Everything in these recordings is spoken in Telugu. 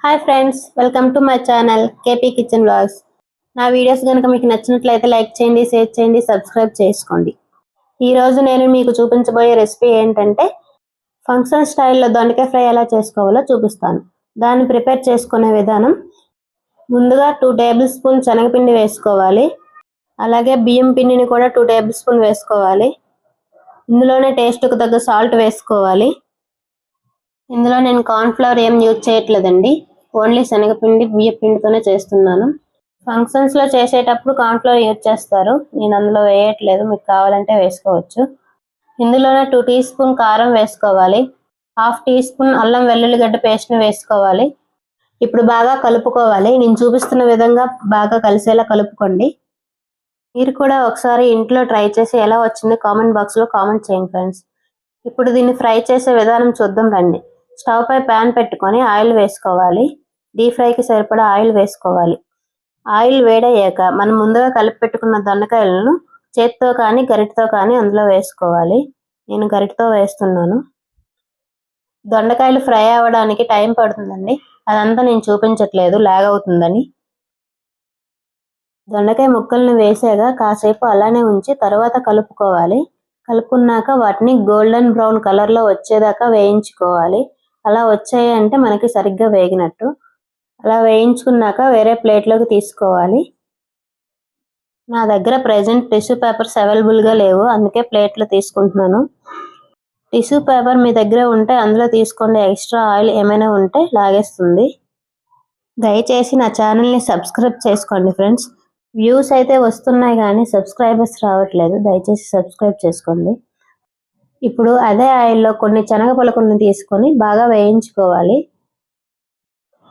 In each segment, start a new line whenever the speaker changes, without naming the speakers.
Hi friends, welcome to my channel KP kitchen vlogs. నా వీడియోస్ కనుక మీకు నచ్చినట్లయితే లైక్ చేయండి, షేర్ చేయండి, సబ్స్క్రైబ్ చేసుకోండి. ఈరోజు నేను మీకు చూపించబోయే రెసిపీ ఏంటంటే ఫంక్షన్ స్టైల్లో దొండకాయ ఫ్రై ఎలా చేసుకోవాలో చూపిస్తాను. దాన్ని ప్రిపేర్ చేసుకునే విధానం: ముందుగా 2 టేబుల్ స్పూన్ శనగపిండి వేసుకోవాలి. అలాగే బియ్యం పిండిని కూడా 2 టేబుల్ స్పూన్ వేసుకోవాలి. ఇందులోనే టేస్ట్కు తగ్గ సాల్ట్ వేసుకోవాలి. ఇందులో నేను కార్న్ ఫ్లవర్ ఏం యూజ్ చేయట్లేదండి, ఓన్లీ శనగపిండి బియ్య పిండితోనే చేస్తున్నాను. ఫంక్షన్స్లో చేసేటప్పుడు కార్న్ ఫ్లవర్ యూజ్ చేస్తారు, నేను అందులో వేయట్లేదు, మీకు కావాలంటే వేసుకోవచ్చు. ఇందులోనే 2 టీ స్పూన్ కారం వేసుకోవాలి. 1/2 టీ స్పూన్ అల్లం వెల్లుల్లిగడ్డ పేస్ట్ని వేసుకోవాలి. ఇప్పుడు బాగా కలుపుకోవాలి. నేను చూపిస్తున్న విధంగా బాగా కలిసేలా కలుపుకోండి. మీరు కూడా ఒకసారి ఇంట్లో ట్రై చేసి ఎలా వచ్చిందో కామెంట్ బాక్స్లో కామెంట్ చేయండి ఫ్రెండ్స్. ఇప్పుడు దీన్ని ఫ్రై చేసే విధానం చూద్దాం రండి. స్టవ్ పై ప్యాన్ పెట్టుకొని ఆయిల్ వేసుకోవాలి. డీప్ ఫ్రైకి సరిపడా ఆయిల్ వేసుకోవాలి. ఆయిల్ వేడయ్యాక మనం ముందుగా కలిపి పెట్టుకున్న దొండకాయలను చేతితో కానీ గరిటతో కానీ అందులో వేసుకోవాలి. నేను గరిటతో వేస్తున్నాను. దొండకాయలు ఫ్రై అవ్వడానికి టైం పడుతుందండి, అదంతా నేను చూపించట్లేదు, లాగ్ అవుతుందని. దొండకాయ ముక్కల్ని వేసాక కాసేపు అలానే ఉంచి తర్వాత కలుపుకోవాలి. కలుపుకున్నాక వాటిని గోల్డెన్ బ్రౌన్ కలర్లో వచ్చేదాకా వేయించుకోవాలి. అలా వచ్చాయి అంటే మనకి సరిగ్గా వేగినట్టు. అలా వేయించుకున్నాక వేరే ప్లేట్లోకి తీసుకోవాలి. నా దగ్గర ప్రెజెంట్ టిష్యూ పేపర్స్ అవైలబుల్గా లేవు, అందుకే ప్లేట్లో తీసుకుంటున్నాను. టిష్యూ పేపర్ మీ దగ్గర ఉంటే అందులో తీసుకోండి, ఎక్స్ట్రా ఆయిల్ ఏమైనా ఉంటే లాగేస్తుంది. దయచేసి నా ఛానల్ని సబ్స్క్రైబ్ చేసుకోండి ఫ్రెండ్స్. వ్యూస్ అయితే వస్తున్నాయి కానీ సబ్స్క్రైబర్స్ రావట్లేదు, దయచేసి సబ్స్క్రైబ్ చేసుకోండి. ఇప్పుడు అదే ఆయిల్లో కొన్ని శనగ పలుకులను తీసుకొని బాగా వేయించుకోవాలి.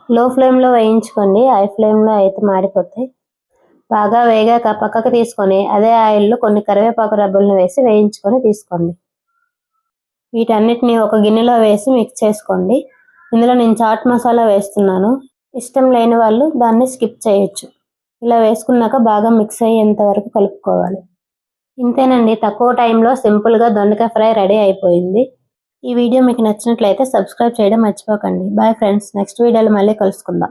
లో ఫ్లేమ్లో వేయించుకోండి, హై ఫ్లేమ్లో అయితే మాడిపోతాయి. బాగా వేగాక పక్కకు తీసుకొని అదే ఆయిల్లో కొన్ని కరివేపాకు రబ్బులను వేసి వేయించుకొని తీసుకోండి. వీటన్నిటిని ఒక గిన్నెలో వేసి మిక్స్ చేసుకోండి. ఇందులో నేను చాట్ మసాలా వేస్తున్నాను, ఇష్టం లేని వాళ్ళు దాన్ని స్కిప్ చేయొచ్చు. ఇలా వేసుకున్నాక బాగా మిక్స్ అయ్యేంత వరకు కలుపుకోవాలి. ఇంతేనండి, తక్కువ టైంలో సింపుల్గా దొండకాయ ఫ్రై రెడీ అయిపోయింది. ఈ వీడియో మీకు నచ్చినట్లయితే సబ్స్క్రైబ్ చేయడం మర్చిపోకండి. బాయ్ ఫ్రెండ్స్, నెక్స్ట్ వీడియోలో మళ్ళీ కలుసుకుందాం.